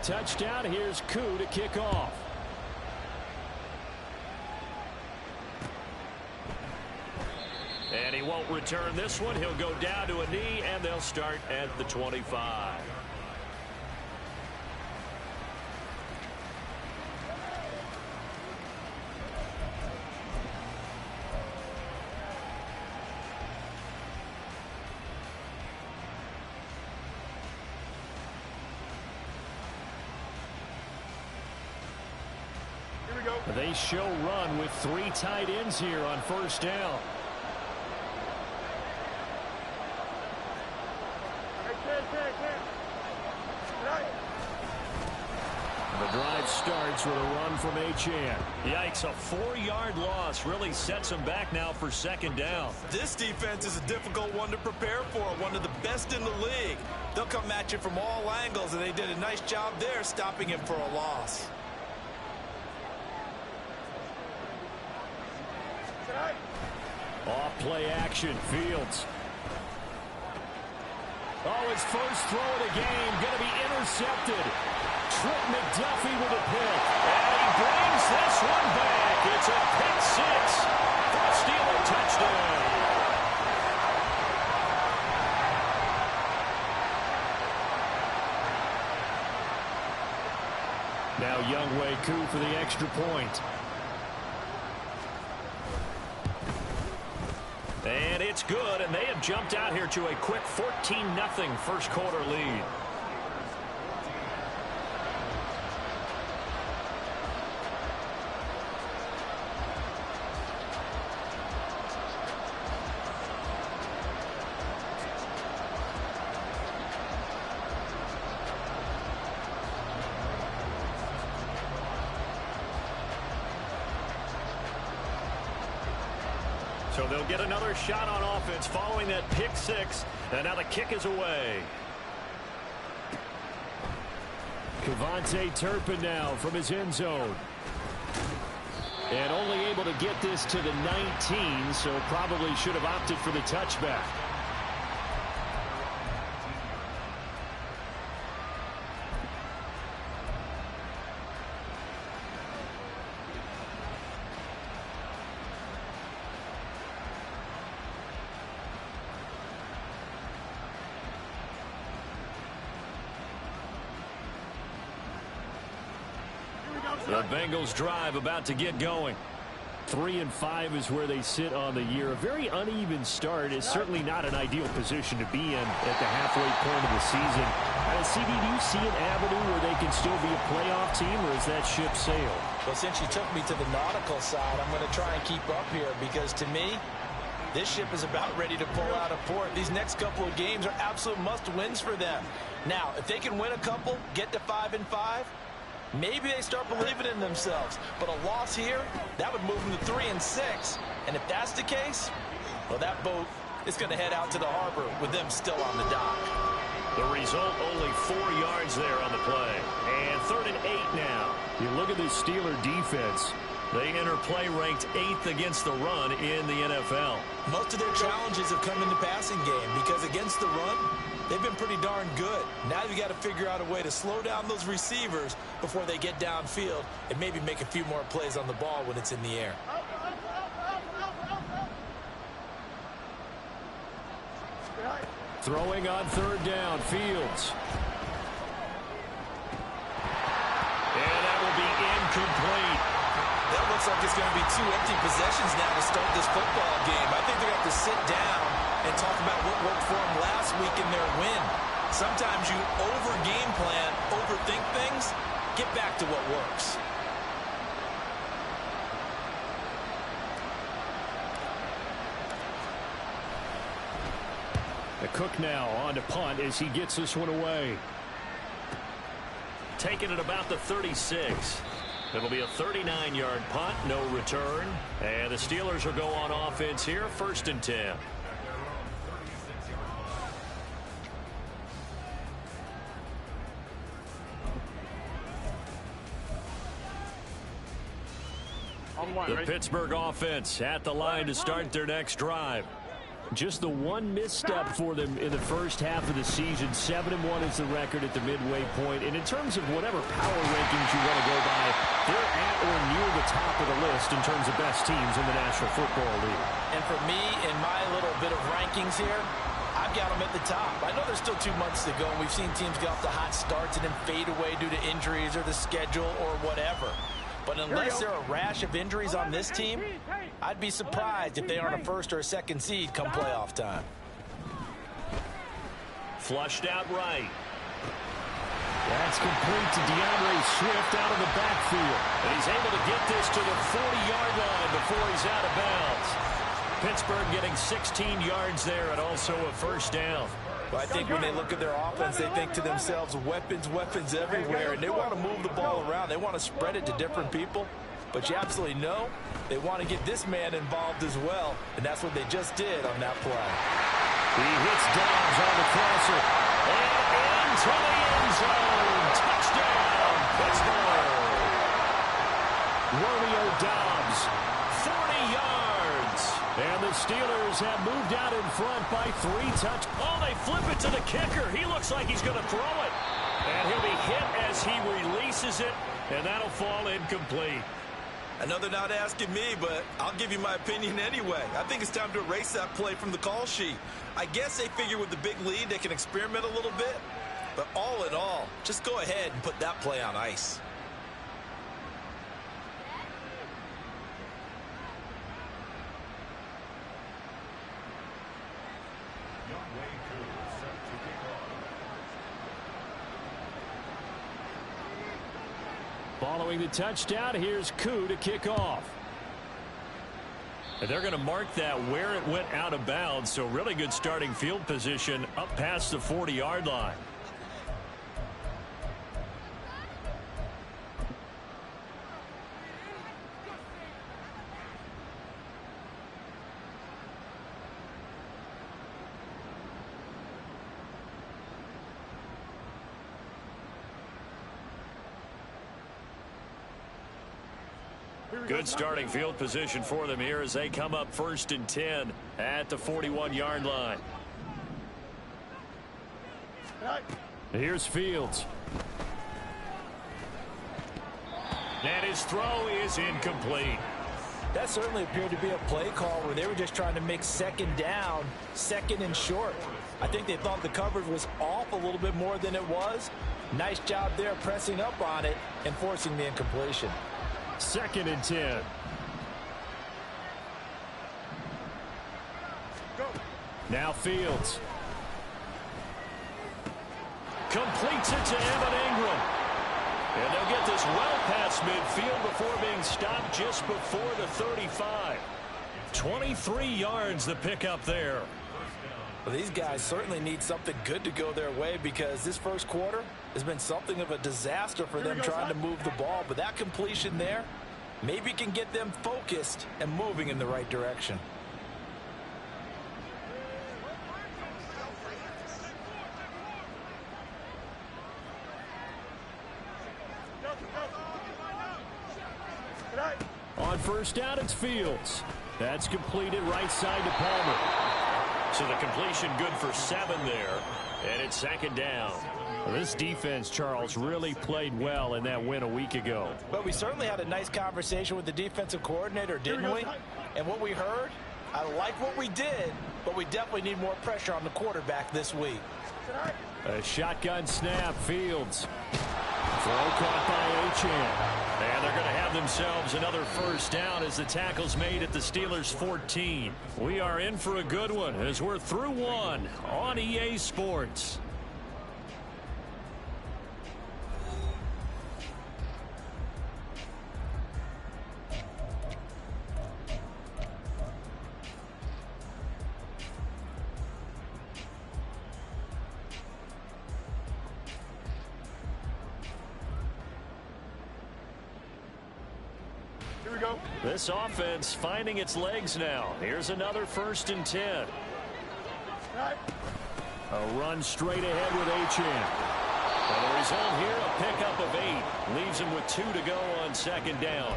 touchdown. Here's Koo to kick off. And he won't return this one. He'll go down to a knee, and they'll start at the 25. They show run with 3 tight ends here on first down. The drive starts with a run from Achane. Yikes, a 4-yard loss really sets them back now for second down. This defense is a difficult one to prepare for, one of the best in the league. They'll come at you from all angles, and they did a nice job there stopping him for a loss. Off play action, Fields. Oh, his first throw of the game going to be intercepted. Trent McDuffie with a pick. And he brings this one back. It's a pick 6 for a Steeler touchdown. Now Younghoe Koo for the extra point. And it's good, and they have jumped out here to a quick 14-0 first quarter lead. So they'll get another shot on offense following that pick 6. And now the kick is away. KaVontae Turpin now from his end zone. And only able to get this to the 19, so probably should have opted for the touchback. The Bengals drive about to get going. 3-5 is where they sit on the year. A very uneven start is certainly not an ideal position to be in at the halfway point of the season. CD, do you see an avenue where they can still be a playoff team, or is that ship sailed? Well, since you took me to the nautical side, I'm going to try and keep up here, because to me, this ship is about ready to pull out of port. These next couple of games are absolute must-wins for them. Now, if they can win a couple, get to 5-5, maybe they start believing in themselves. But a loss here, that would move them to 3-6. And if that's the case, well, that boat is going to head out to the harbor with them still on the dock. The result, only 4 yards there on the play. And 3rd and 8 now. You look at this Steeler defense. They enter play ranked 8th against the run in the NFL. Most of their challenges have come in the passing game, because against the run, they've been pretty darn good. Now you've got to figure out a way to slow down those receivers before they get downfield and maybe make a few more plays on the ball when it's in the air. Throwing on 3rd down, Fields. And that will be incomplete. That looks like it's going to be 2 empty possessions now to start this football game. I think they're going to have to sit down and talk about what worked for them last week in their win. Sometimes you over-game plan, overthink things, get back to what works. The Cook now on to punt as he gets this one away. Taking it about the 36. It'll be a 39-yard punt, no return. And the Steelers will go on offense here, 1st and 10. The Pittsburgh offense at the line to start their next drive. Just the one misstep for them in the first half of the season. 7-1 is the record at the midway point. And in terms of whatever power rankings you want to go by, they're at or near the top of the list in terms of best teams in the National Football League. And for me, in my little bit of rankings here, I've got them at the top. I know there's still 2 months to go, and we've seen teams get off to hot starts and then fade away due to injuries or the schedule or whatever. But unless there are a rash of injuries on this team, I'd be surprised if they aren't a first or a second seed come playoff time. Flushed out right. That's complete to DeAndre Swift out of the backfield. And he's able to get this to the 40-yard line before he's out of bounds. Pittsburgh getting 16 yards there and also a first down. Well, I think when they look at their offense, they think to themselves, weapons, weapons everywhere. And they want to move the ball around. They want to spread it to different people. But you absolutely know they want to get this man involved as well. And that's what they just did on that play. He hits Dobbs on the crosser. And into the end zone. Touchdown, Pittsburgh. Romeo Dobbs, 40 yards. And the Steelers have moved out in front by 3 touchdowns. Oh, they flip it to the kicker. He looks like he's going to throw it. And he'll be hit as he releases it. And that'll fall incomplete. I know they're not asking me, but I'll give you my opinion anyway. I think it's time to erase that play from the call sheet. I guess they figure with the big lead they can experiment a little bit. But all in all, just go ahead and put that play on ice. Following the touchdown, here's Koo to kick off. And they're going to mark that where it went out of bounds, so really good starting field position up past the 40-yard line. Good starting field position for them here as they come up 1st and 10 at the 41-yard line. Here's Fields. And his throw is incomplete. That certainly appeared to be a play call where they were just trying to make second down, second and short. I think they thought the coverage was off a little bit more than it was. Nice job there pressing up on it and forcing the incompletion. 2nd and 10. Now Fields. Completes it to Evan Ingram. And they'll get this well past midfield before being stopped just before the 35. 23 yards the pickup there. Well, these guys certainly need something good to go their way because this first quarter has been something of a disaster for them trying to move the ball. But that completion there maybe can get them focused and moving in the right direction. On first down, it's Fields. That's completed right side to Palmer. So the completion good for 7 there. And it's 2nd down. Well, this defense, Charles, really played well in that win a week ago. But we certainly had a nice conversation with the defensive coordinator, didn't we? And what we heard, I like what we did, but we definitely need more pressure on the quarterback this week. A shotgun snap, Fields. Throw caught by Achane. And they're going to have themselves another first down as the tackle's made at the Steelers' 14. We are in for a good one as we're through one on EA Sports. This offense finding its legs now. Here's another 1st and 10. A run straight ahead with Achane. And the result here, a pickup of 8. Leaves him with 2 to go on 2nd down.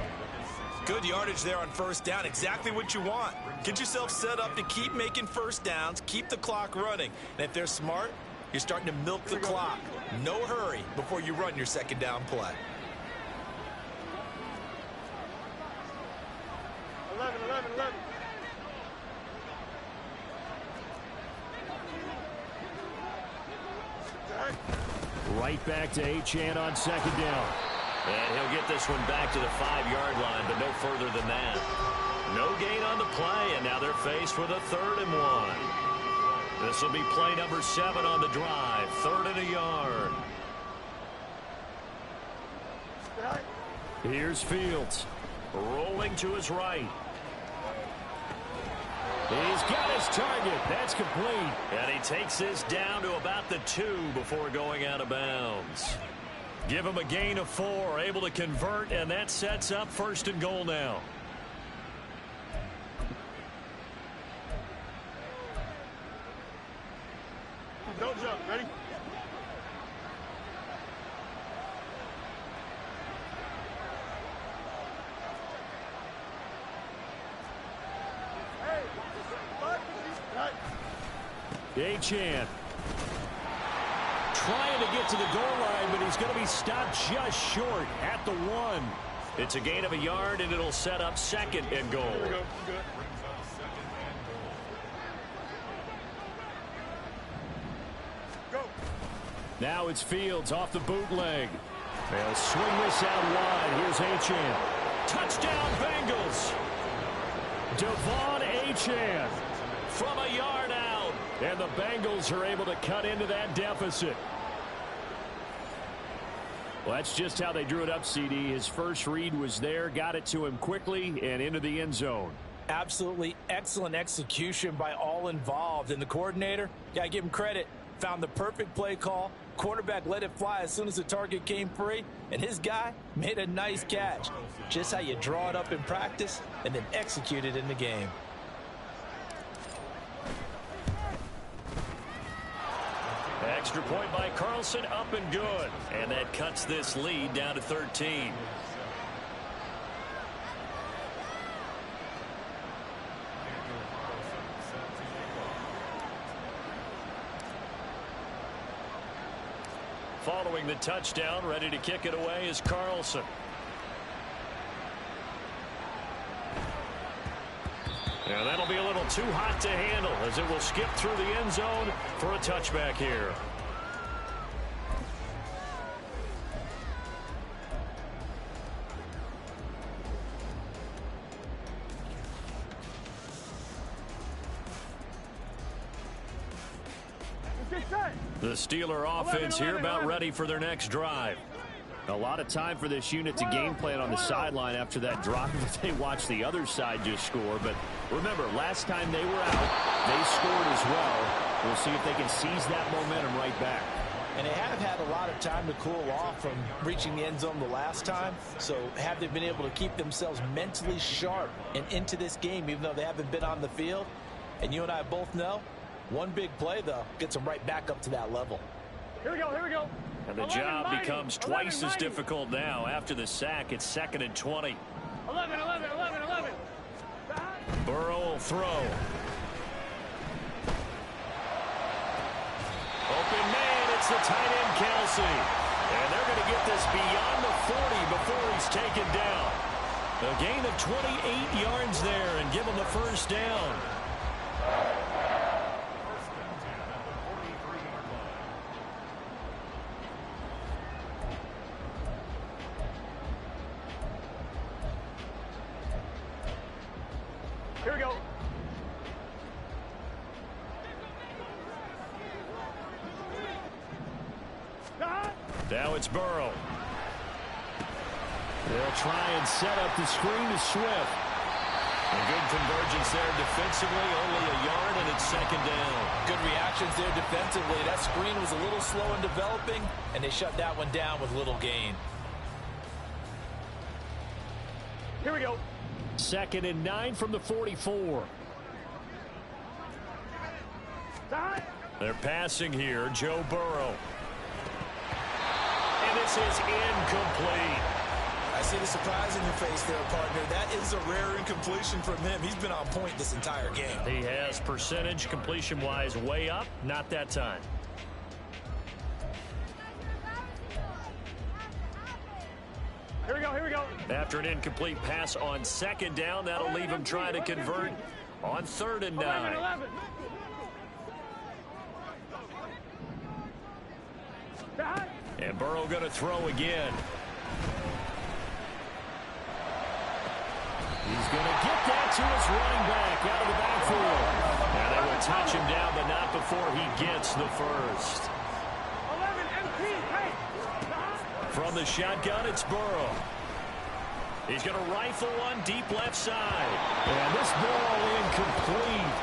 Good yardage there on first down. Exactly what you want. Get yourself set up to keep making first downs, keep the clock running. And if they're smart, you're starting to milk the clock. No hurry before you run your second down play. 11. Right back to Achane on second down. And he'll get this one back to the 5-yard line, but no further than that. No gain on the play, and now they're faced with a 3rd and 1. This will be play number 7 on the drive. 3rd and a yard. Here's Fields. Rolling to his right. He's got his target. That's complete. And he takes this down to about the 2 before going out of bounds. Give him a gain of 4. Able to convert, and that sets up 1st and goal now. Don't jump. Ready? Achane trying to get to the goal line, but he's going to be stopped just short at the 1. It's a gain of a yard, and it'll set up 2nd and goal. Here we go. Good. Go. Now it's Fields off the bootleg. They'll swing this out wide. Here's Achane. Touchdown, Bengals. Devon Achane from a yard out. And the Bengals are able to cut into that deficit. Well, that's just how they drew it up, CD. His first read was there, got it to him quickly, and into the end zone. Absolutely excellent execution by all involved. And the coordinator, got to give him credit, found the perfect play call. Quarterback let it fly as soon as the target came free, and his guy made a nice catch. Just how you draw it up in practice and then execute it in the game. Extra point by Carlson, up and good. And that cuts this lead down to 13. Following the touchdown, ready to kick it away is Carlson. And that'll be a little too hot to handle as it will skip through the end zone for a touchback here. The Steeler offense here about ready for their next drive. A lot of time for this unit to game plan on the sideline after that drop that they watched the other side just score. But remember, last time they were out, they scored as well. We'll see if they can seize that momentum right back. And they have had a lot of time to cool off from reaching the end zone the last time. So have they been able to keep themselves mentally sharp and into this game, even though they haven't been on the field? And you and I both know, one big play, though, gets them right back up to that level. Here we go. And the job becomes twice as difficult now. After the sack, it's 2nd and 20. 11. Burrow will throw. Open man, it's the tight end, Kelsey. And they're going to get this beyond the 40 before he's taken down. A gain of 28 yards there and give him the first down. Here we go. Now it's Burrow. They'll try and set up the screen to Swift. A good convergence there defensively, only a yard, and it's 2nd down. Good reactions there defensively. That screen was a little slow in developing, and they shut that one down with little gain. Here we go. 2nd and 9 from the 44. They're passing here, Joe Burrow. And this is incomplete. I see the surprise in your face there, partner. That is a rare incompletion from him. He's been on point this entire game. He has percentage completion-wise way up, not that time. Here we go, here we go. After an incomplete pass on second down, that'll leave him trying to convert on 3rd and 9. 11. And Burrow going to throw again. He's going to get that to his running back out of the backfield. Now they will touch him down, but not before he gets the first. 11 MP, hey. From the shotgun, it's Burrow. He's going to rifle one deep left side. And this ball incomplete.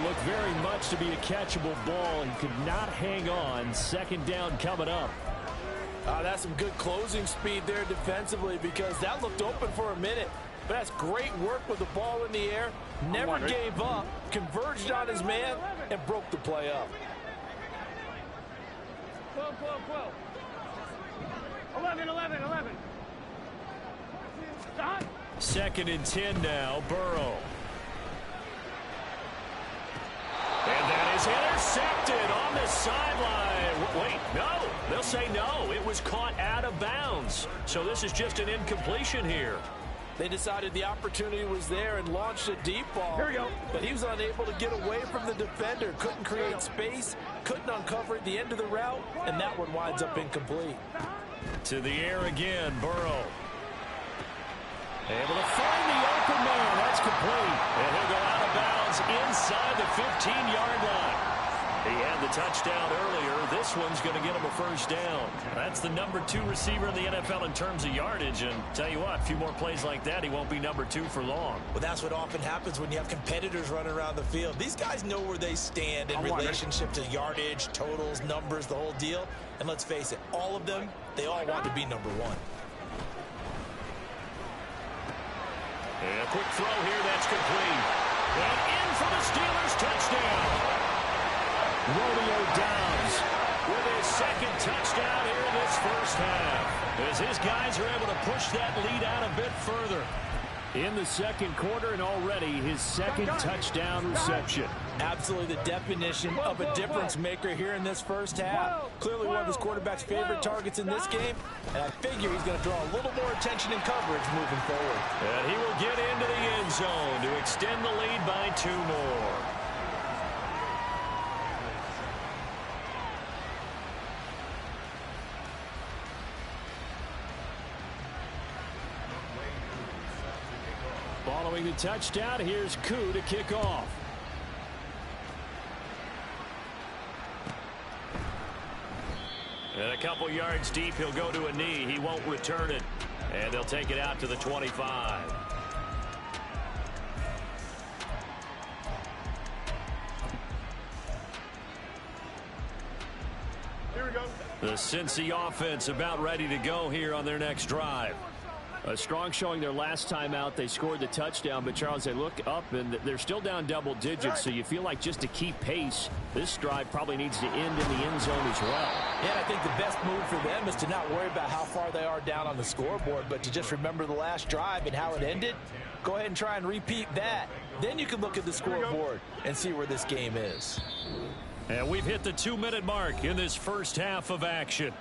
Looked very much to be a catchable ball. He could not hang on. 2nd down coming up. That's some good closing speed there defensively because that looked open for a minute. But that's great work with the ball in the air. Never gave up, converged on his man, and broke the play up. 12. 11. 2nd and 10 now, Burrow. And that is intercepted on the sideline. Wait, no. They'll say no. It was caught out of bounds. So this is just an incompletion here. They decided the opportunity was there and launched a deep ball. Here we go. But he was unable to get away from the defender. Couldn't create space. Couldn't uncover at the end of the route. And that one winds up incomplete. To the air again, Burrow. Able to find the open man. That's complete. And he'll go out of bounds inside the 15-yard line. He had the touchdown earlier. This one's going to get him a first down. That's the number 2 receiver in the NFL in terms of yardage. And tell you what, a few more plays like that, he won't be number 2 for long. Well, that's what often happens when you have competitors running around the field. These guys know where they stand in relationship to yardage, totals, numbers, the whole deal. And let's face it, all of them, they all want to be number 1. And a quick throw here, that's complete. And in for the Steelers touchdown. Romeo Doubs with his 2nd touchdown here in this first half. As his guys are able to push that lead out a bit further. In the 2nd quarter and already his 2nd touchdown reception. Absolutely the definition of a difference maker here in this first half. Clearly one of his quarterback's favorite targets in this game. And I figure he's going to draw a little more attention and coverage moving forward. And he will get into the end zone to extend the lead by 2 more. Following the touchdown, here's Koo to kick off. And a couple yards deep, he'll go to a knee. He won't return it. And they'll take it out to the 25. Here we go. The Cincy offense about ready to go here on their next drive. A strong showing their last time out. They scored the touchdown, but Charles, they look up and they're still down double digits, so you feel like just to keep pace, this drive probably needs to end in the end zone as well. Yeah, I think the best move for them is to not worry about how far they are down on the scoreboard, but to just remember the last drive and how it ended. Go ahead and try and repeat that. Then you can look at the scoreboard and see where this game is. And we've hit the 2-minute mark in this first half of action.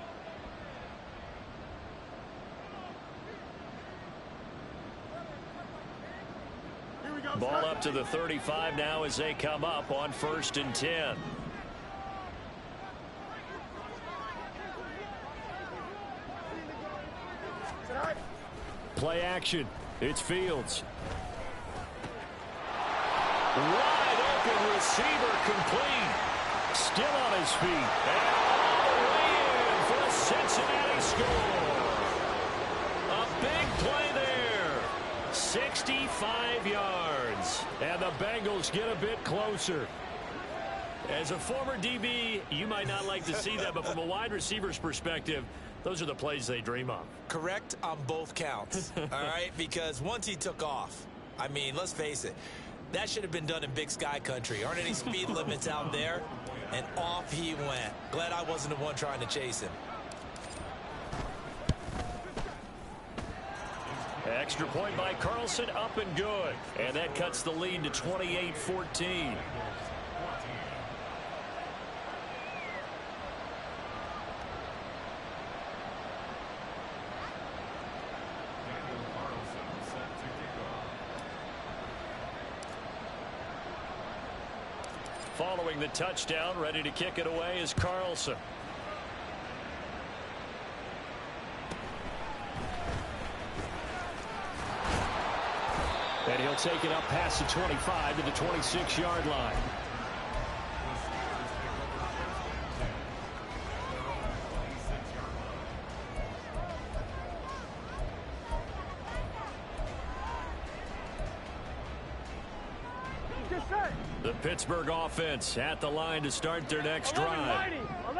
Ball up to the 35 now as they come up on 1st and 10. Play action. It's Fields. Wide open receiver complete. Still on his feet. And all the way in for a Cincinnati score. A big play there. 65 yards. And the Bengals get a bit closer. As a former DB, you might not like to see that, but from a wide receiver's perspective, those are the plays they dream of. Correct on both counts, all right? Because once he took off, I mean, let's face it, that should have been done in Big Sky country. Aren't any speed limits out there? And off he went. Glad I wasn't the one trying to chase him. Extra point by Carlson, up and good. And that cuts the lead to 28-14. Following the touchdown, ready to kick it away is Carlson. And he'll take it up past the 25 to the 26-yard line. The Pittsburgh offense at the line to start their next drive.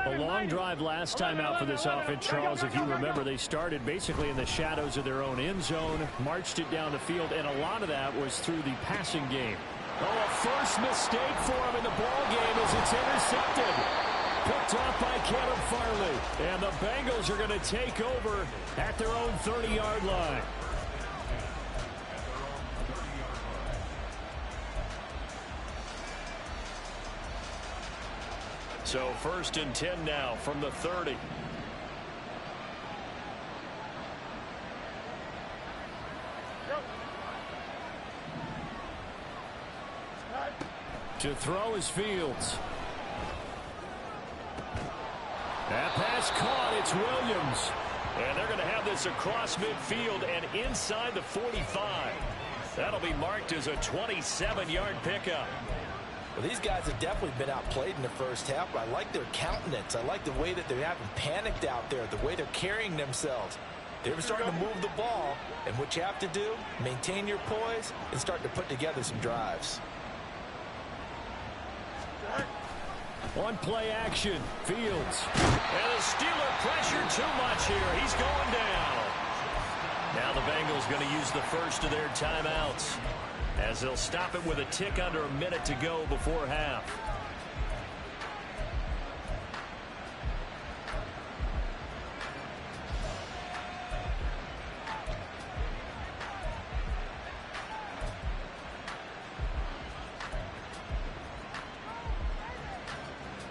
A long drive last time out for this offense, Charles. If you remember, they started basically in the shadows of their own end zone, marched it down the field, and a lot of that was through the passing game. Oh, a first mistake for him in the ball game as it's intercepted. Picked off by Caleb Farley. And the Bengals are going to take over at their own 30-yard line. So 1st and 10 now from the 30. To throw is Fields. That pass caught. It's Williams. And they're going to have this across midfield and inside the 45. That'll be marked as a 27-yard pickup. Well, these guys have definitely been outplayed in the first half, but I like their countenance. I like the way that they haven't panicked out there, the way they're carrying themselves. They're starting to move the ball, and what you have to do, maintain your poise and start to put together some drives. One play action, Fields. And the Steeler pressure too much here. He's going down. Now the Bengals going to use the first of their timeouts, as they'll stop it with a tick under a minute to go before half.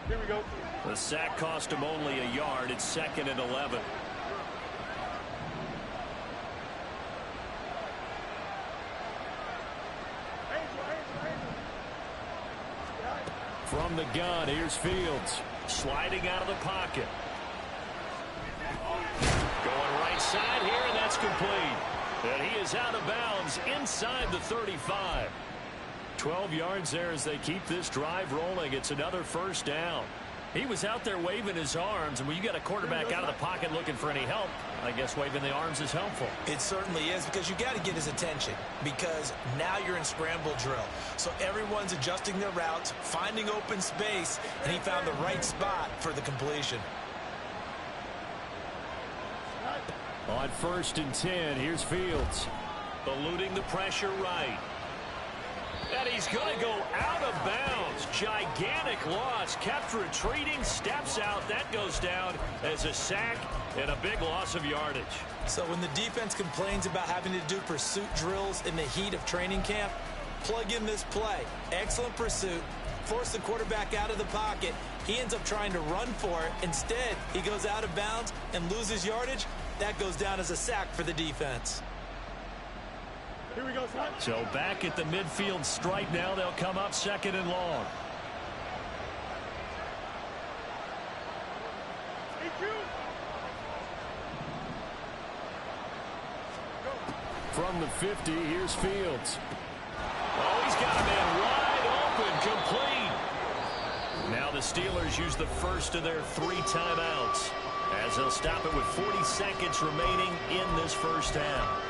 Here we go. The sack cost him only a yard. It's 2nd and 11. From the gun, here's Fields. Sliding out of the pocket. Going right side here, and that's complete. And he is out of bounds inside the 35. 12 yards there as they keep this drive rolling. It's another first down. He was out there waving his arms, and when you got a quarterback out of the pocket looking for any help, I guess waving the arms is helpful. It certainly is, because you got to get his attention, because now you're in scramble drill. So everyone's adjusting their routes, finding open space, and he found the right spot for the completion. On 1st and 10, here's Fields. Eluding the pressure right. And he's going to go out of bounds. Gigantic loss. Kept retreating. Steps out. That goes down as a sack and a big loss of yardage. So when the defense complains about having to do pursuit drills in the heat of training camp, plug in this play. Excellent pursuit. Force the quarterback out of the pocket. He ends up trying to run for it. Instead, he goes out of bounds and loses yardage. That goes down as a sack for the defense. Here we go, son. So back at the midfield stripe now. They'll come up 2nd and long. From the 50, here's Fields. Oh, he's got a man wide open, complete. Now the Steelers use the first of their 3 timeouts, as they'll stop it with 40 seconds remaining in this first half.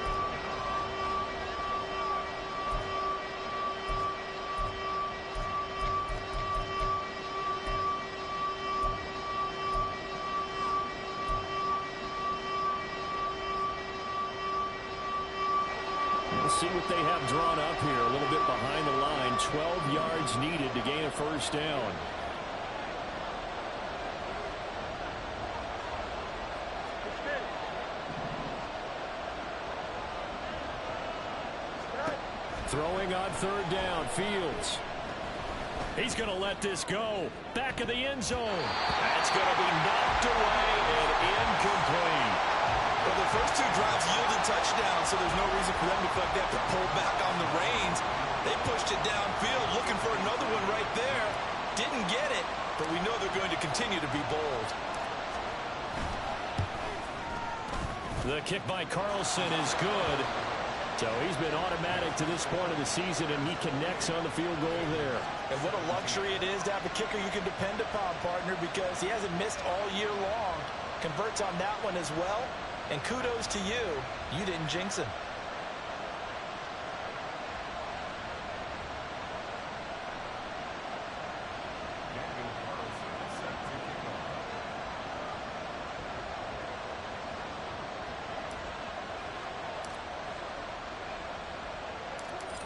See what they have drawn up here. A little bit behind the line. 12 yards needed to gain a first down. Throwing on third down, Fields. He's going to let this go. Back of the end zone. That's going to be knocked away and incomplete. Well, the first two drives yielded touchdowns, so there's no reason for them to feel like they have to pull back on the reins. They pushed it downfield, looking for another one right there. Didn't get it, but we know they're going to continue to be bold. The kick by Carlson is good. So he's been automatic to this point of the season, and he connects on the field goal there. And what a luxury it is to have a kicker you can depend upon, partner, because he hasn't missed all year long. Converts on that one as well. And kudos to you. You didn't jinx him.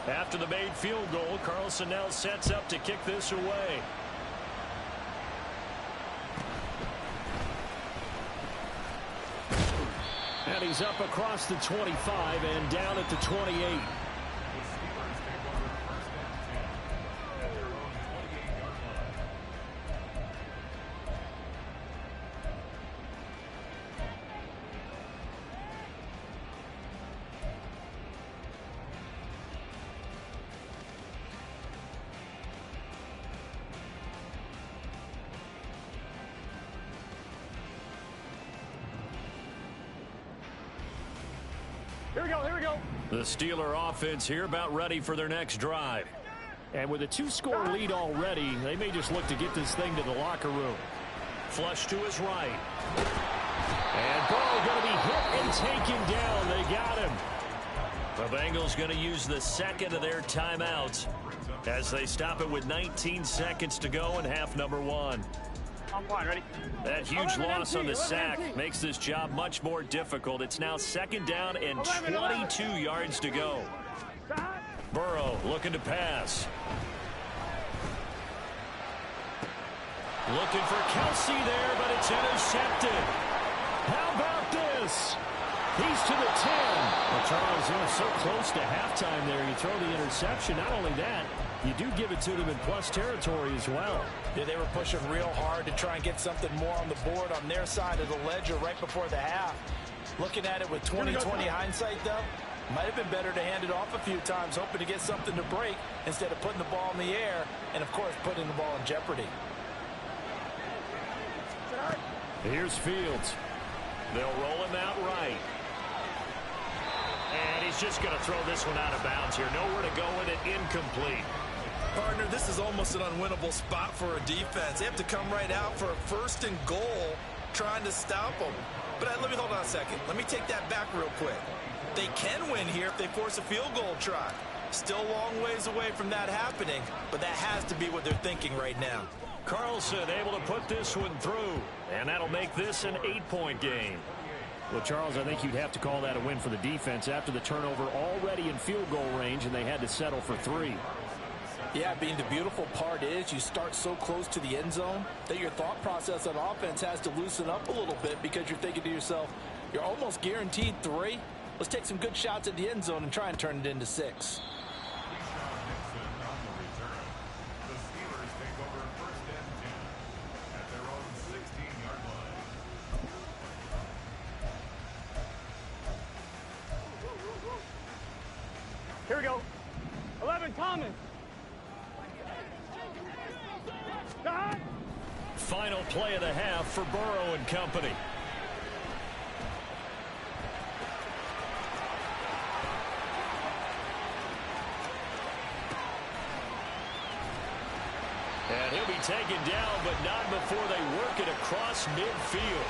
After the made field goal, Carlson now sets up to kick this away. And he's up across the 25 and down at the 28. Here we go. The Steeler offense here about ready for their next drive. And with a two-score lead already, they may just look to get this thing to the locker room. Flush to his right. And Burrow going to be hit and taken down. They got him. The Bengals going to use the second of their timeouts as they stop it with 19 seconds to go in half number one. I'm fine, ready? That huge loss on the sack makes this job much more difficult. It's now second down and 22 yards to go. Burrow looking to pass. Looking for Kelsey there, but it's intercepted. How about this? He's to the 10. Well, Charles, you know, so close to halftime there. You throw the interception. Not only that, you do give it to them in plus territory as well. Yeah, they were pushing real hard to try and get something more on the board on their side of the ledger right before the half. Looking at it with 20/20 hindsight, though, might have been better to hand it off a few times, hoping to get something to break instead of putting the ball in the air and, of course, putting the ball in jeopardy. Here's Fields. They'll roll him out right. And he's just going to throw this one out of bounds here. Nowhere to go with it. Incomplete. Partner, this is almost an unwinnable spot for a defense. They have to come right out for a first and goal trying to stop them. But let me hold on a second. Let me take that back real quick. They can win here if they force a field goal try. Still a long ways away from that happening, but that has to be what they're thinking right now. Carlson able to put this one through, and that'll make this an 8-point game. Well, Charles, I think you'd have to call that a win for the defense after the turnover already in field goal range, and they had to settle for 3. Yeah, being the beautiful part is you start so close to the end zone that your thought process on offense has to loosen up a little bit because you're thinking to yourself, you're almost guaranteed 3. Let's take some good shots at the end zone and try and turn it into 6. Here we go. 11, Thomas. Final play of the half for Burrow and company. And he'll be taken down, but not before they work it across midfield.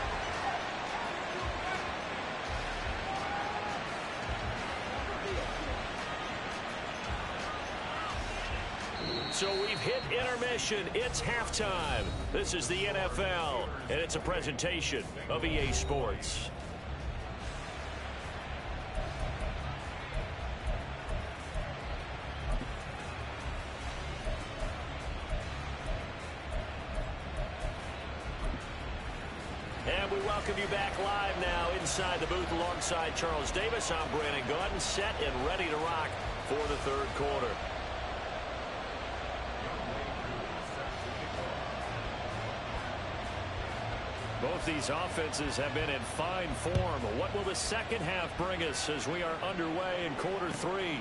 So we've hit intermission. It's halftime. This is the NFL, and it's a presentation of EA Sports. And we welcome you back live now inside the booth alongside Charles Davis. I'm Brandon Gaudin, set and ready to rock for the third quarter. Both these offenses have been in fine form. What will the second half bring us as we are underway in quarter three?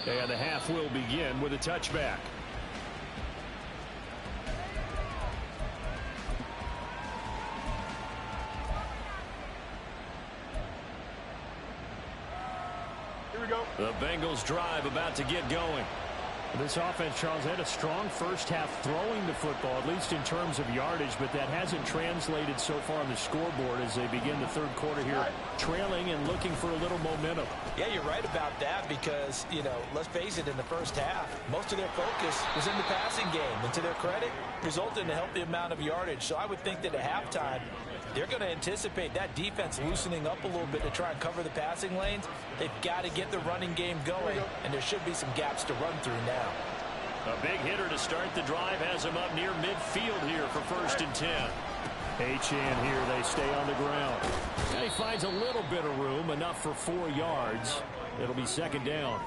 And the half will begin with a touchback. Here we go. The Bengals drive about to get going. This offense, Charles, had a strong first half throwing the football, at least in terms of yardage, but that hasn't translated so far on the scoreboard as they begin the third quarter here, trailing and looking for a little momentum. Yeah, you're right about that because, you know, let's face it, in the first half, most of their focus was in the passing game. And to their credit, resulted in a healthy amount of yardage. So I would think that at halftime, they're going to anticipate that defense loosening up a little bit to try and cover the passing lanes. They've got to get the running game going, and there should be some gaps to run through now. A big hitter to start the drive has him up near midfield here for 1st and 10. Achane here, they stay on the ground. And he finds a little bit of room, enough for 4 yards. It'll be 2nd down.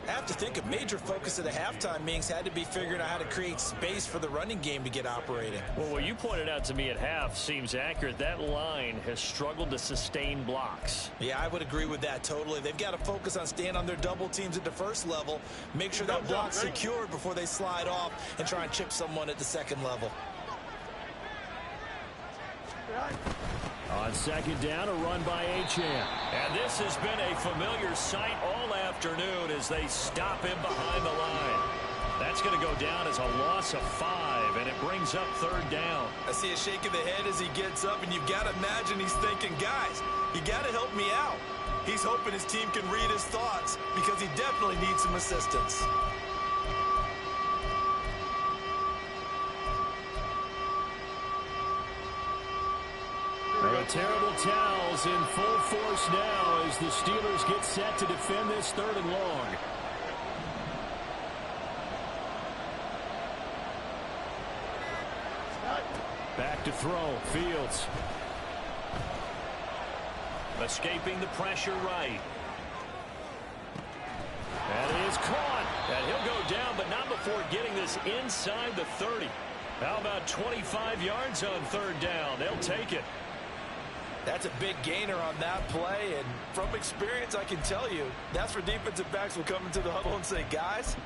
I have to think a major focus of the halftime meetings had to be figuring out how to create space for the running game to get operating. Well, what you pointed out to me at half seems accurate. That line has struggled to sustain blocks. Yeah, I would agree with that totally. They've got to focus on staying on their double teams at the first level, make sure that block's secured before they slide off and try and chip someone at the second level. On 2nd down, a run by Achane. And this has been a familiar sight all afternoon as they stop him behind the line. That's going to go down as a loss of 5, and it brings up 3rd down. I see a shake of the head as he gets up, and you've got to imagine he's thinking, guys, you got to help me out. He's hoping his team can read his thoughts because he definitely needs some assistance. The terrible towels in full force now as the Steelers get set to defend this 3rd and long. Back to throw, Fields. Escaping the pressure right. That is caught. And he'll go down, but not before getting this inside the 30. How about 25 yards on 3rd down? They'll take it. That's a big gainer on that play, and from experience, I can tell you, that's where defensive backs will come into the huddle and say, guys,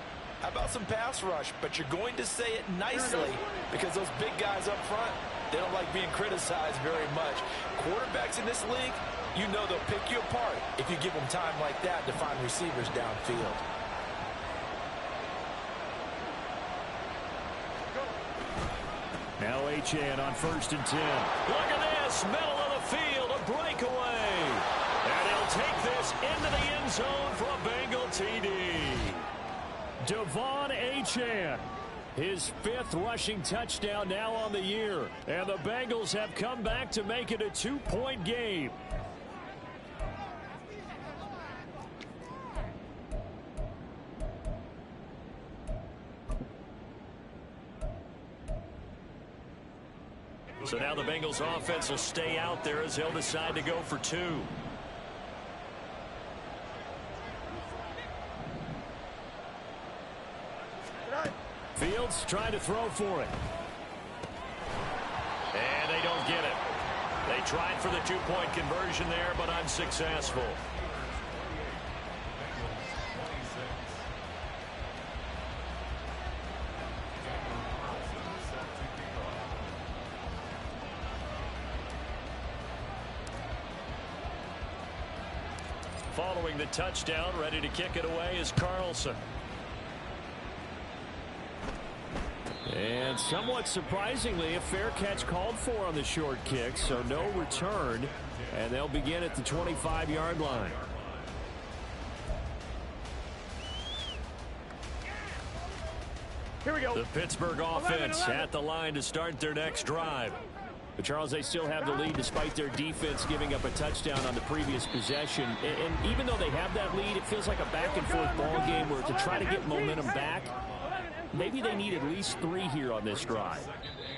how about some pass rush? But you're going to say it nicely because those big guys up front, they don't like being criticized very much. Quarterbacks in this league, you know they'll pick you apart if you give them time like that to find receivers downfield. Now Achane on 1st and 10. Look at this, middle of the field, a breakaway. And he'll take this into the end zone for a Bengal TD. De'Von Achane, his 5th rushing touchdown now on the year. And the Bengals have come back to make it a 2-point game. So now the Bengals offense will stay out there as they'll decide to go for 2. Fields trying to throw for it. And they don't get it. They tried for the 2-point conversion there, but unsuccessful. Following the touchdown, ready to kick it away is Carlson. And somewhat surprisingly, a fair catch called for on the short kick, so no return, and they'll begin at the 25-yard line. Here we go. The Pittsburgh offense at the line to start their next drive. But Charles, they still have the lead despite their defense giving up a touchdown on the previous possession. And even though they have that lead, it feels like a back-and-forth ball game where to try to get momentum back, maybe they need at least 3 here on this drive.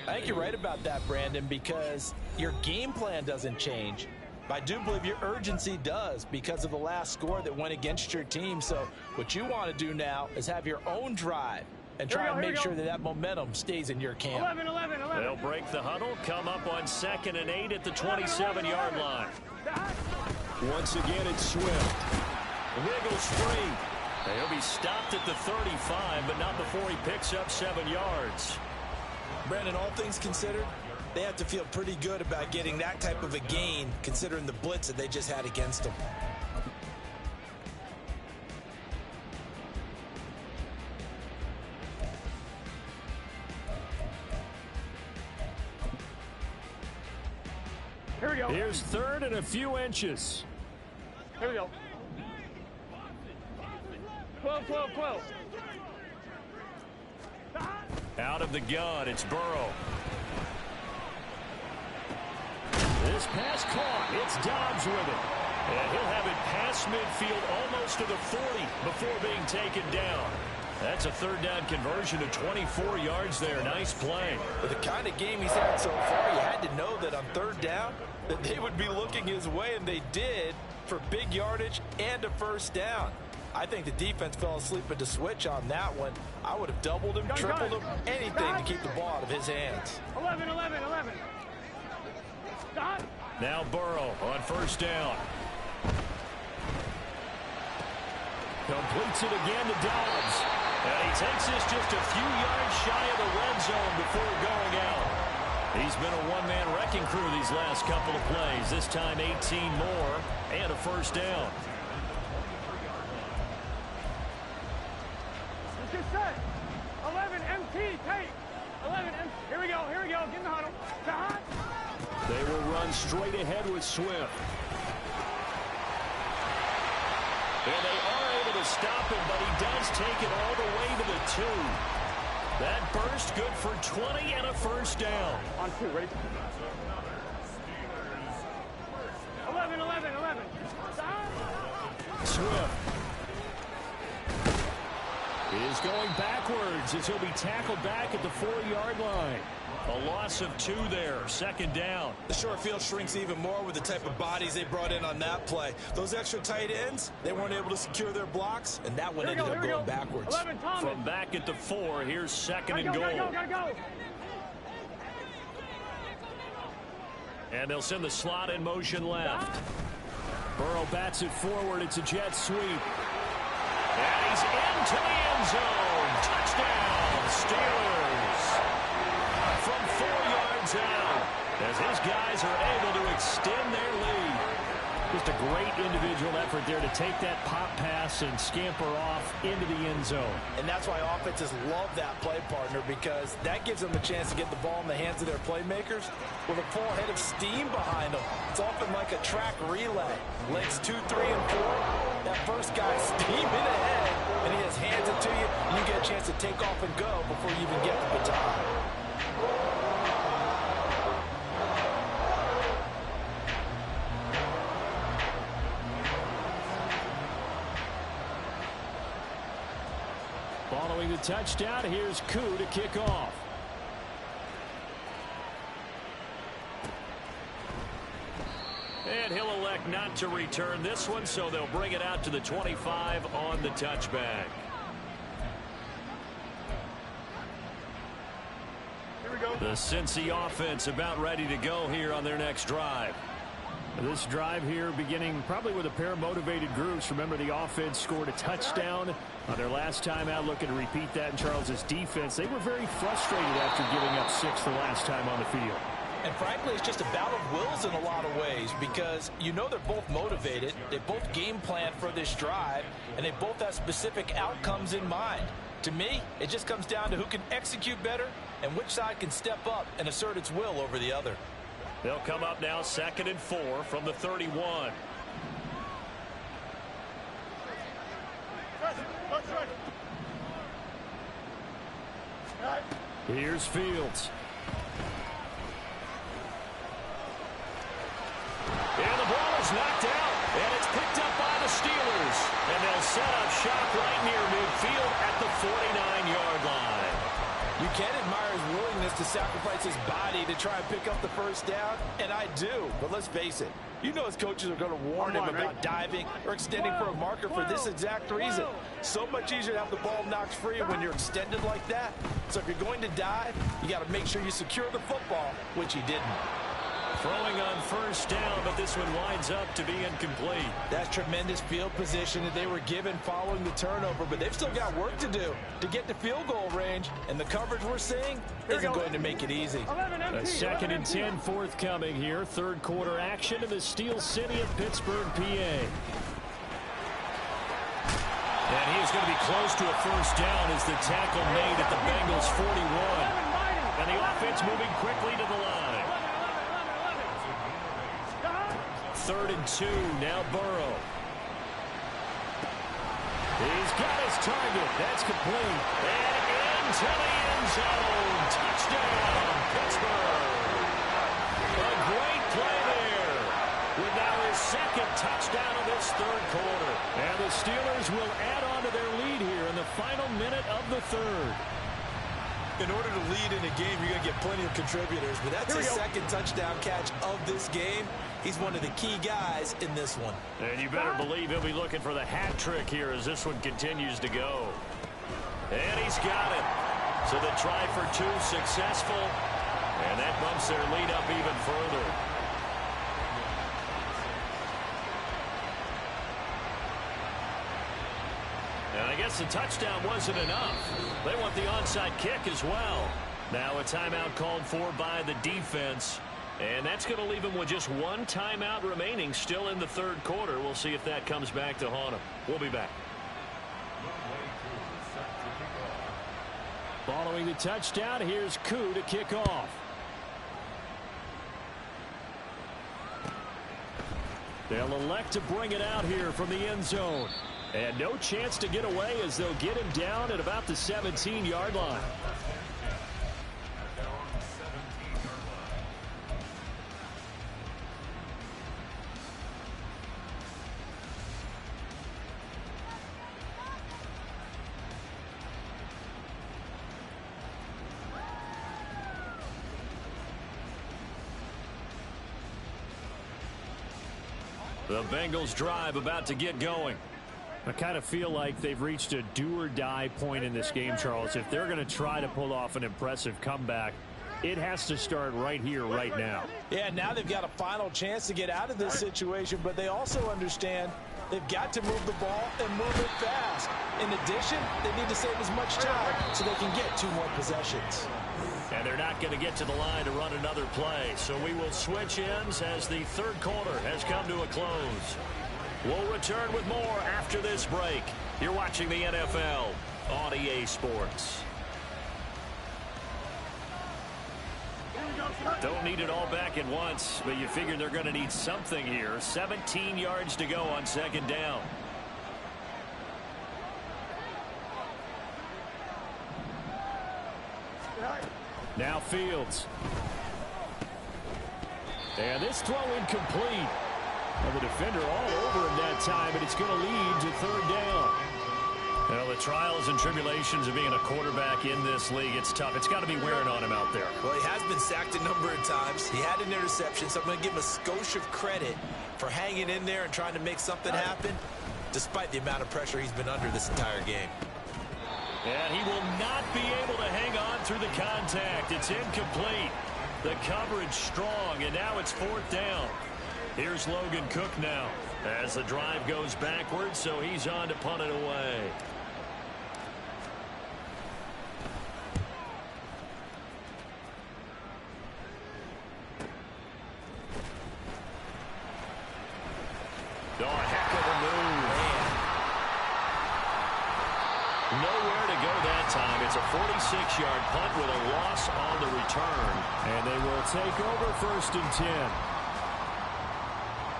I think you're right about that, Brandon, because your game plan doesn't change, I do believe your urgency does because of the last score that went against your team. So what you want to do now is have your own drive and try and make sure that that momentum stays in your camp. 11, 11, 11. They'll break the huddle, come up on 2nd and 8 at the 27-yard line. Once again, it's Swift. Wiggles free. He'll be stopped at the 35, but not before he picks up 7 yards. Brandon, all things considered, they have to feel pretty good about getting that type of a gain considering the blitz that they just had against them. Here we go. Here's 3rd and a few inches. Here we go. 12, 12, 12. Out of the gun, it's Burrow. This pass caught. It's Dobbs with it. And he'll have it past midfield almost to the 40 before being taken down. That's a 3rd down conversion of 24 yards there. Nice play. With the kind of game he's had so far, you had to know that on 3rd down that they would be looking his way, and they did for big yardage and a 1st down. I think the defense fell asleep at the switch on that one. I would have doubled him, tripled him, anything to keep the ball out of his hands. 11, 11, 11. Stop. Now Burrow on 1st down. Completes it again to Dobbs. And he takes this just a few yards shy of the red zone before going out. He's been a one-man wrecking crew these last couple of plays. This time 18 more and a 1st down. Get set. 11 MT tape. 11 MT. Here we go. Here we go. Get in the huddle. Stop. They will run straight ahead with Swift. And they are able to stop him, but he does take it all the way to the 2. That burst good for 20 and a 1st down. On 2. Ready? 11, 11, 11. Stop. Swift is going backwards as he'll be tackled back at the 4-yard line. A loss of 2 there. 2nd down. The short field shrinks even more with the type of bodies they brought in on that play. Those extra tight ends, they weren't able to secure their blocks, and that one ended up going backwards. 11, Thomas. From back at the 4, here's 2nd and goal. Gotta go. And they'll send the slot in motion left. Burrow bats it forward. It's a jet sweep. And he's into the end zone. Touchdown, Steelers. From 4 yards out, as his guys are able to extend their lead. Just a great individual effort there to take that pop pass and scamper off into the end zone. And that's why offenses love that play, partner, because that gives them a chance to get the ball in the hands of their playmakers with a full head of steam behind them. It's often like a track relay. Legs 2, 3, and 4. That first guy's steaming ahead, and he has hands it to you, and you get a chance to take off and go before you even get the baton. Following the touchdown, here's Koo to kick off. And he'll elect not to return this one, so they'll bring it out to the 25 on the touchback. Here we go. The Cincy offense about ready to go here on their next drive. This drive here beginning probably with a pair of motivated groups. Remember, the offense scored a touchdown on their last time out, looking to repeat that in Charles's defense. They were very frustrated after giving up 6 the last time on the field. And frankly, it's just a battle of wills in a lot of ways because you know they're both motivated. They both game plan for this drive, and they both have specific outcomes in mind. To me, it just comes down to who can execute better and which side can step up and assert its will over the other. They'll come up now 2nd and 4 from the 31. Here's Fields. And the ball is knocked out, and it's picked up by the Steelers. And they'll set up shop right near midfield at the 49-yard line. You can admire his willingness to sacrifice his body to try and pick up the first down, and I do. But let's face it, you know his coaches are going to warn him about diving or extending for a marker for this exact reason. So much easier to have the ball knocked free when you're extended like that. So if you're going to dive, you got to make sure you secure the football, which he didn't. Throwing on first down, but this one winds up to be incomplete. That's tremendous field position that they were given following the turnover, but they've still got work to do to get to field goal range, and the coverage we're seeing isn't going to make it easy. A 2nd and 10 forthcoming here. Third quarter action in the Steel City of Pittsburgh, PA. And he is going to be close to a first down as the tackle made at the Bengals 41. And the offense moving quickly to the line. 3rd and 2, now Burrow. He's got his target. That's complete. And into the end zone. Touchdown, Pittsburgh. A great play there. With now his 2nd touchdown of this 3rd quarter. And the Steelers will add on to their lead here in the final minute of the 3rd. In order to lead in a game, you're going to get plenty of contributors, but that's his 2nd touchdown catch of this game. He's one of the key guys in this one. And you better believe he'll be looking for the hat trick here as this one continues to go. And he's got it. So the try for 2 successful, and that bumps their lead up even further. And I guess the touchdown wasn't enough. They want the onside kick as well. Now a timeout called for by the defense. And that's going to leave them with just 1 timeout remaining still in the 3rd quarter. We'll see if that comes back to haunt them. We'll be back. Following the touchdown, here's Koo to kick off. They'll elect to bring it out here from the end zone. And no chance to get away as they'll get him down at about the 17-yard line. The Bengals drive about to get going. I kind of feel like they've reached a do-or-die point in this game, Charles. If they're going to try to pull off an impressive comeback, it has to start right here, right now. Yeah, now they've got a final chance to get out of this situation, but they also understand they've got to move the ball and move it fast. In addition, they need to save as much time so they can get 2 more possessions. And they're not going to get to the line to run another play, so we will switch ends as the 3rd quarter has come to a close. We'll return with more after this break. You're watching the NFL on EA Sports. Don't need it all back at once, but you figure they're going to need something here. 17 yards to go on 2nd down. Now Fields. And this throw incomplete. Well, the defender all over him that time, but it's going to lead to 3rd down. Well, the trials and tribulations of being a quarterback in this league, it's tough. It's got to be wearing on him out there. Well, he has been sacked a number of times. He had an interception, so I'm going to give him a skosh of credit for hanging in there and trying to make something happen, despite the amount of pressure he's been under this entire game. And he will not be able to hang on through the contact. It's incomplete. The coverage strong, and now it's 4th down. Here's Logan Cook now as the drive goes backwards, so he's on to punt it away. Oh, a heck of a move. Nowhere to go that time. It's a 46-yard punt with a loss on the return. And they will take over 1st and 10.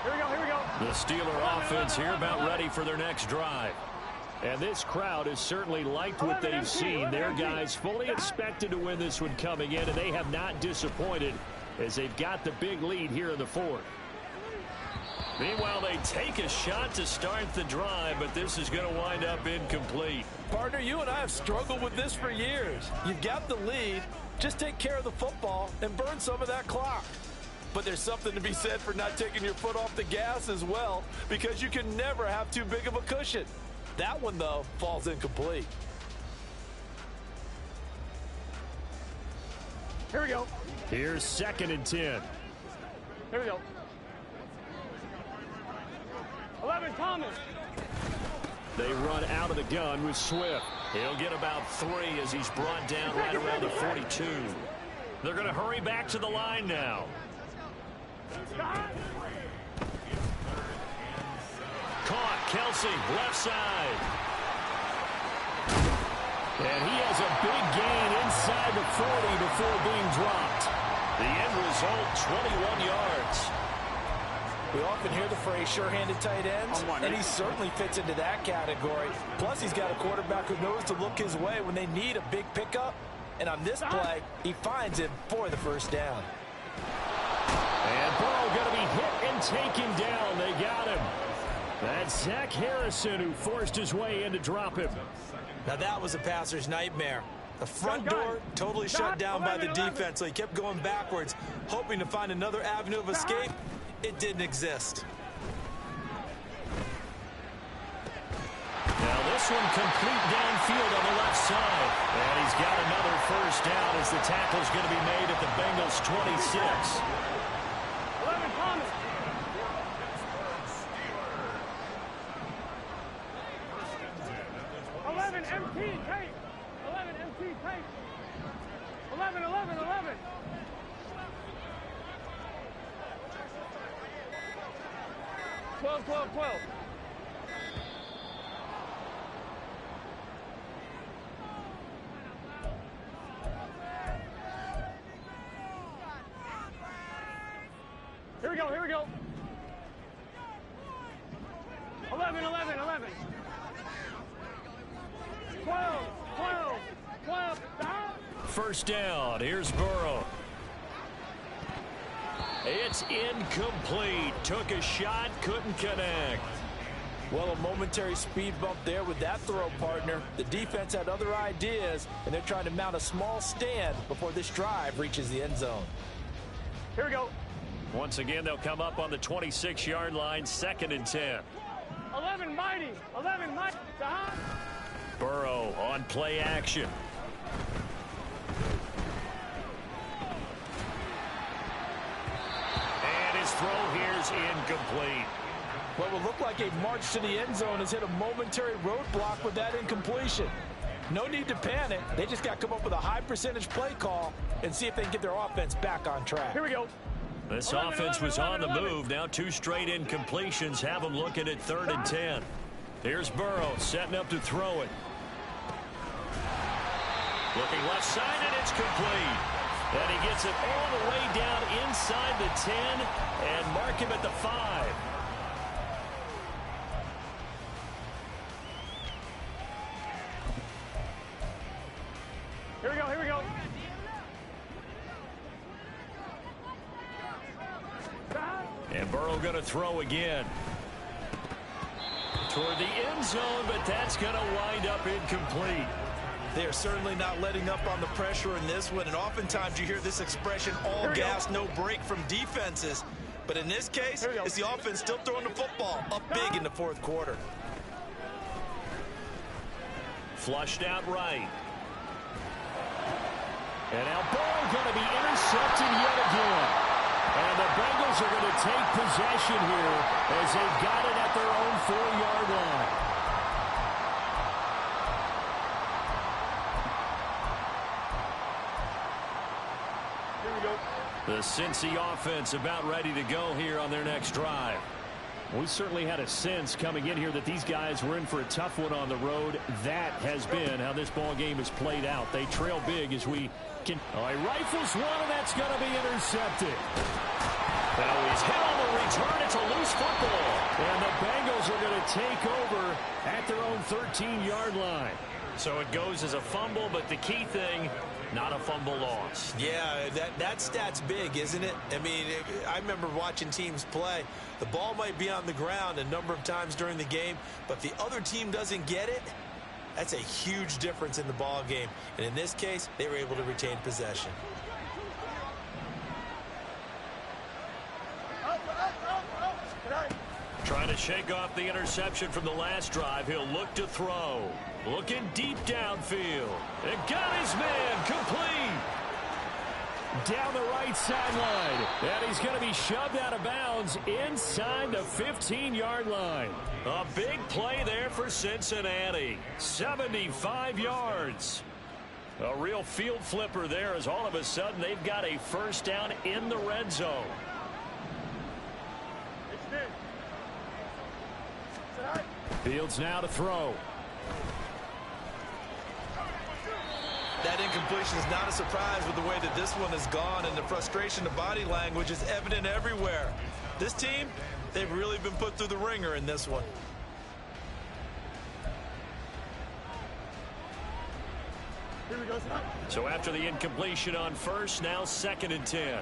Here we go, here we go. The Steeler offense here about ready for their next drive. And this crowd has certainly liked what they've seen. Their guys fully expected to win this one coming in, and they have not disappointed as they've got the big lead here in the 4th. Meanwhile, they take a shot to start the drive, but this is going to wind up incomplete. Partner, you and I have struggled with this for years. You've got the lead. Just take care of the football and burn some of that clock. But there's something to be said for not taking your foot off the gas as well, because you can never have too big of a cushion. That one, though, falls incomplete. Here we go. Here's 2nd and 10. Here we go. 11, Thomas. They run out of the gun with Swift. He'll get about 3 as he's brought down right around the 42. They're going to hurry back to the line now. Caught, Kelsey, left side. And he has a big gain inside the 40 before being dropped. The end result, 21 yards. We often hear the phrase sure-handed tight ends, and he certainly fits into that category. Plus, he's got a quarterback who knows to look his way when they need a big pickup. And on this play, he finds him for the first down. And Burrow going to be hit and taken down. They got him. That's Zach Harrison who forced his way in to drop him. Now that was a passer's nightmare. The front door totally shut down by the defense, so he kept going backwards, hoping to find another avenue of escape. It didn't exist. Now this one complete downfield on the left side. And he's got another first down as the tackle's going to be made at the Bengals 26. 11, Thomas. 11, MT, tape. 11, MT, tape. 11, 11, 11. 12, 12, 12. Here we go, here we go. 11, 11, 11. 12, 12, 12. Down. First down. Here's Burrow. It's incomplete. Took a shot, couldn't connect. Well, a momentary speed bump there with that throw, partner. The defense had other ideas, and they're trying to mount a small stand before this drive reaches the end zone. Here we go. Once again, they'll come up on the 26-yard line, 2nd and 10. 11, mighty. 11, mighty. Down. Burrow on play action. And his throw here's incomplete. What will look like a march to the end zone has hit a momentary roadblock with that incompletion. No need to panic. They just got to come up with a high percentage play call and see if they can get their offense back on track. Here we go. This 11, offense 11, was 11, on the 11. move. Now 2 straight incompletions have them looking at 3rd and 10. Here's Burrow setting up to throw it. Looking left side, and it's complete. And he gets it all the way down inside the 10 and mark him at the 5. Here we go, here we go. Down. And Burrow going to throw again. Toward the end zone, but that's going to wind up incomplete. They are certainly not letting up on the pressure in this one, and oftentimes you hear this expression, all gas, no break from defenses. But in this case, it's the offense still throwing the football up big in the 4th quarter. Flushed out right. And now Burrow going to be intercepted yet again. And the Bengals are going to take possession here as they've got it at their own 4-yard line. Here we go. The Cincy offense about ready to go here on their next drive. We certainly had a sense coming in here that these guys were in for a tough one on the road. That has been how this ball game has played out. They trail big as we can. Oh, he rifles one, and that's going to be intercepted. Now he's hit on the return. It's a loose football. And the Bengals are going to take over at their own 13-yard line. So it goes as a fumble, but the key thing, not a fumble loss. Yeah, that stat's big, isn't it? I mean, I remember watching teams play. The ball might be on the ground a number of times during the game, but if the other team doesn't get it, that's a huge difference in the ball game. And in this case, they were able to retain possession. Trying to shake off the interception from the last drive. He'll look to throw. Looking deep downfield. And got his man complete. Down the right sideline. And he's going to be shoved out of bounds inside the 15-yard line. A big play there for Cincinnati. 75 yards. A real field flipper there as all of a sudden they've got a first down in the red zone. Fields now to throw. That incompletion is not a surprise with the way that this one has gone, and the frustration, the body language is evident everywhere. This team, they've really been put through the ringer in this one. So after the incompletion on first, now 2nd and 10.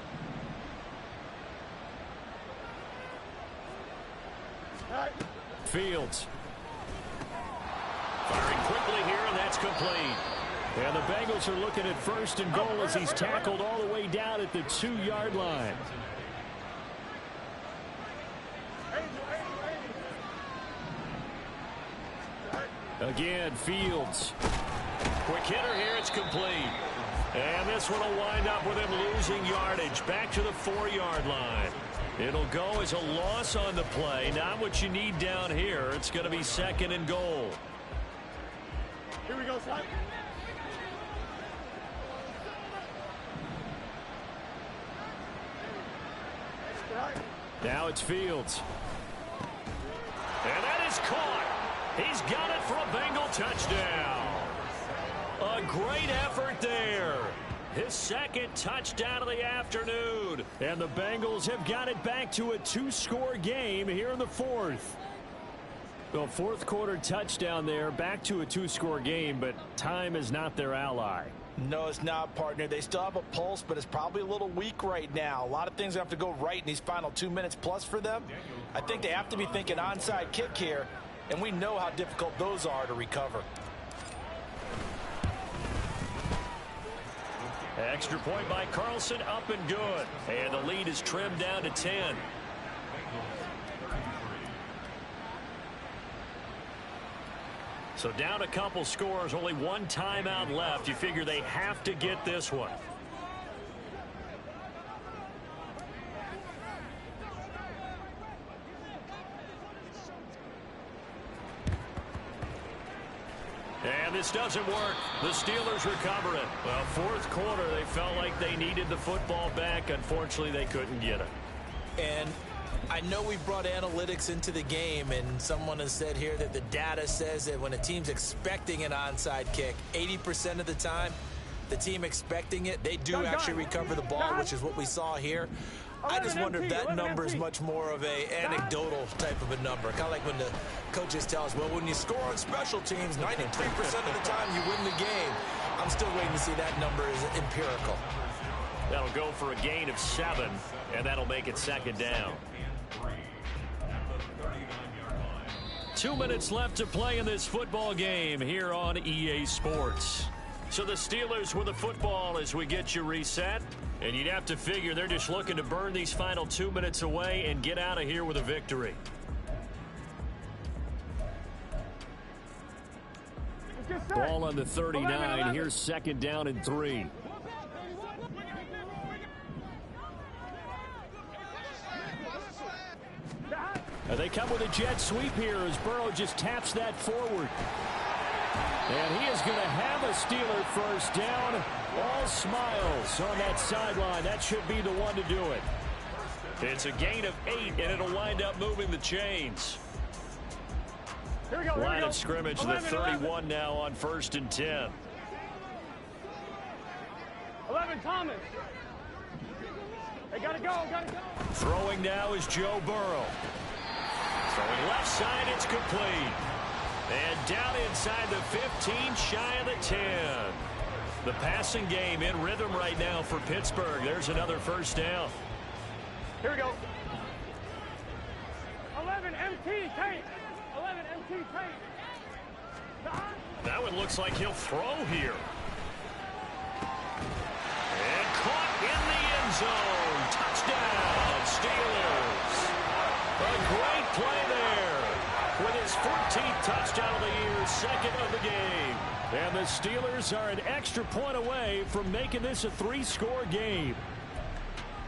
Fields. Firing quickly here, and that's complete. And the Bengals are looking at 1st and goal as he's tackled all the way down at the 2-yard line. Again, Fields. Quick hitter here, it's complete. And this one will wind up with him losing yardage back to the 4-yard line. It'll go as a loss on the play. Not what you need down here. It's going to be 2nd and goal. Here we go, son. Now it's Fields. And that is caught. He's got it for a Bengal touchdown. A great effort there. His 2nd touchdown of the afternoon. And the Bengals have got it back to a 2-score game here in the 4th. The 4th quarter touchdown there, back to a 2-score game, but time is not their ally. No, it's not, partner. They still have a pulse, but it's probably a little weak right now. A lot of things have to go right in these final 2 minutes plus for them. I think they have to be thinking onside kick here, and we know how difficult those are to recover. Extra point by Carlson, up and good. And the lead is trimmed down to 10. So down a couple scores, only one timeout left. You figure they have to get this one. And this doesn't work. The Steelers recover it. Well, 4th quarter, they felt like they needed the football back. Unfortunately, they couldn't get it. And I know we brought analytics into the game, and someone has said here that the data says that when a team's expecting an onside kick, 80% of the time, the team expecting it, they do actually recover the ball, which is what we saw here. I just wonder if that number is much more of a anecdotal type of a number. Kind of like when the coaches tell us, well, when you score on special teams, 93% of the time you win the game. I'm still waiting to see that number is empirical. That'll go for a gain of 7, and that'll make it 2nd down. 2 minutes left to play in this football game here on EA Sports. So the Steelers with the football as we get you reset. And you'd have to figure they're just looking to burn these final 2 minutes away and get out of here with a victory. Ball on the 39. Here's 2nd down and 3. They come with a jet sweep here as Burrow just taps that forward. And he is going to have a Steeler first down. All smiles on that sideline. That should be the one to do it. It's a gain of 8, and it'll wind up moving the chains. Here we go, Line of scrimmage, the 31 now on 1st and 10. 11, Thomas. They gotta go, gotta go. Throwing now is Joe Burrow. Throwing left side, it's complete. And down inside the 15, shy of the 10. The passing game in rhythm right now for Pittsburgh. There's another first down. Here we go. 11 MT tape. 11 MT tape. That one looks like he'll throw here. And caught in the end zone. Touchdown, Steelers. A great play there. With his 14th touchdown of the year, second of the game. And the Steelers are an extra point away from making this a 3-score game.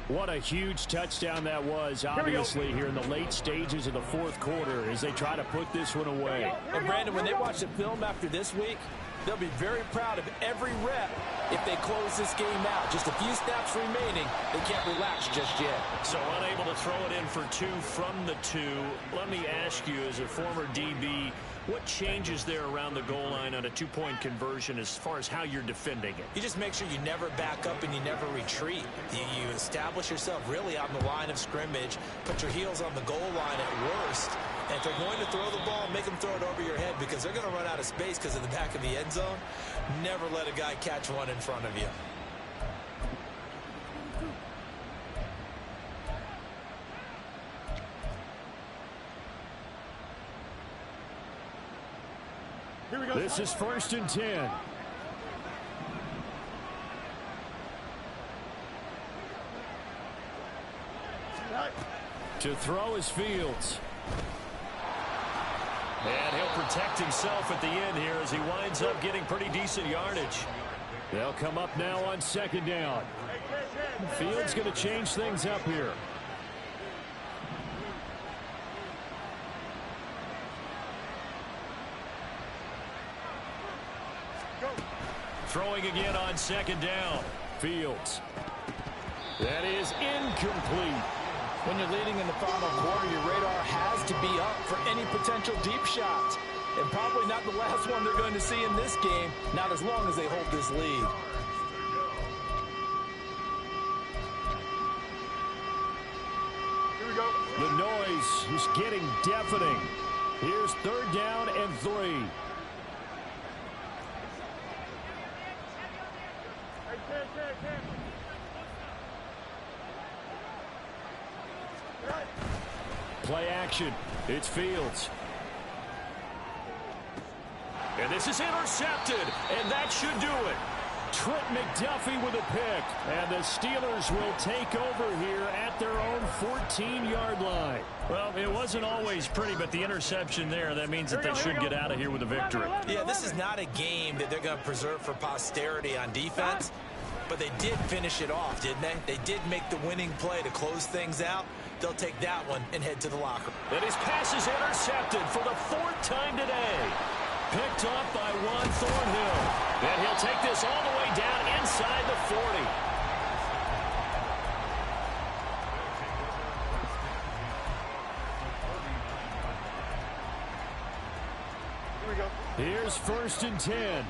What a huge touchdown that was, obviously, here in the late stages of the fourth quarter as they try to put this one away. And, Brandon, when they watch the film after this week, they'll be very proud of every rep if they close this game out. Just a few snaps remaining. They can't relax just yet. So unable to throw it in for 2 from the 2. Let me ask you, as a former DB, what changes there around the goal line on a 2-point conversion as far as how you're defending it? You just make sure you never back up and you never retreat. You establish yourself really on the line of scrimmage, put your heels on the goal line at worst, and if they're going to throw the ball, make them throw it over your head because they're going to run out of space because of the back of the end zone. Never let a guy catch one in front of you. This is 1st and 10. To throw is Fields. And he'll protect himself at the end here as he winds up getting pretty decent yardage. They'll come up now on 2nd down. Fields going to change things up here. Throwing again on 2nd down. Fields. That is incomplete. When you're leading in the final quarter, your radar has to be up for any potential deep shots. And probably not the last one they're going to see in this game, not as long as they hold this lead. Here we go. The noise is getting deafening. Here's 3rd down and 3. Play action. It's Fields. And this is intercepted. And that should do it. Trent McDuffie with a pick. And the Steelers will take over here at their own 14-yard line. Well, it wasn't always pretty, but the interception there, that means that they should get out of here with a victory. Yeah, this is not a game that they're going to preserve for posterity on defense. But they did finish it off, didn't they? They did make the winning play to close things out. They'll take that one and head to the locker. And his pass is intercepted for the 4th time today. Picked up by Juan Thornhill. And he'll take this all the way down inside the 40. Here we go. Here's 1st and 10.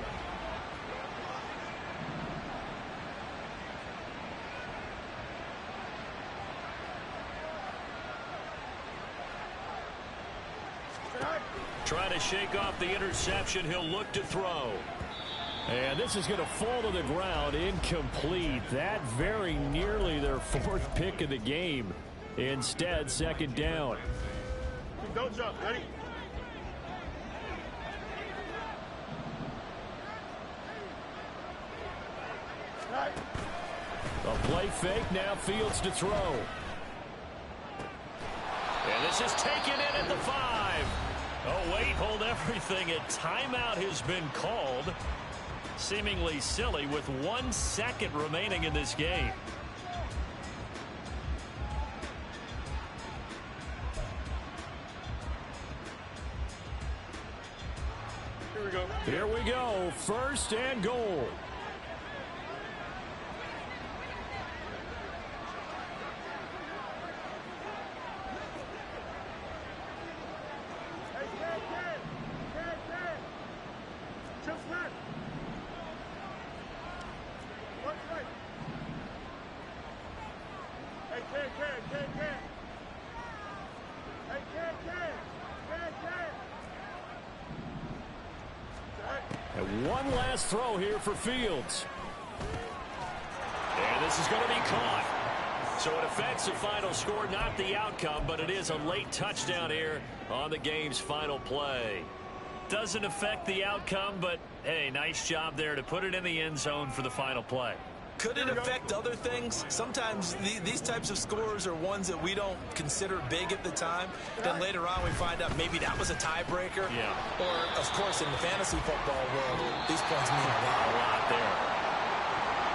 Trying to shake off the interception. He'll look to throw. And this is going to fall to the ground. Incomplete. That very nearly their 4th pick of the game. Instead, 2nd down. Don't jump. Ready? Right. A play fake. Now Fields to throw. And this is taken in at the 5. Oh, wait, hold everything. A timeout has been called. Seemingly silly with 1 second remaining in this game. Here we go. Here we go. 1st and goal. And one last throw here for Fields. And this is going to be caught. So it affects the final score, not the outcome, but it is a late touchdown here on the game's final play. Doesn't affect the outcome, but, hey, nice job there to put it in the end zone for the final play. Could it affect other things? Sometimes these types of scores are ones that we don't consider big at the time. Then later on we find out maybe that was a tiebreaker. Yeah. Or, of course, in the fantasy football world, these points mean a lot. A lot there.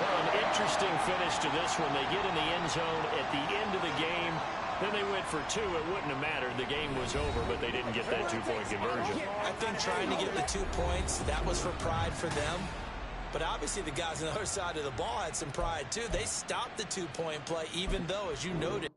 Well, an interesting finish to this one. They get in the end zone at the end of the game. Then they went for two. It wouldn't have mattered. The game was over, but they didn't get that two-point conversion. I think trying to get the 2 points, that was for pride for them. But obviously the guys on the other side of the ball had some pride, too. They stopped the 2-point play, even though, as you noted,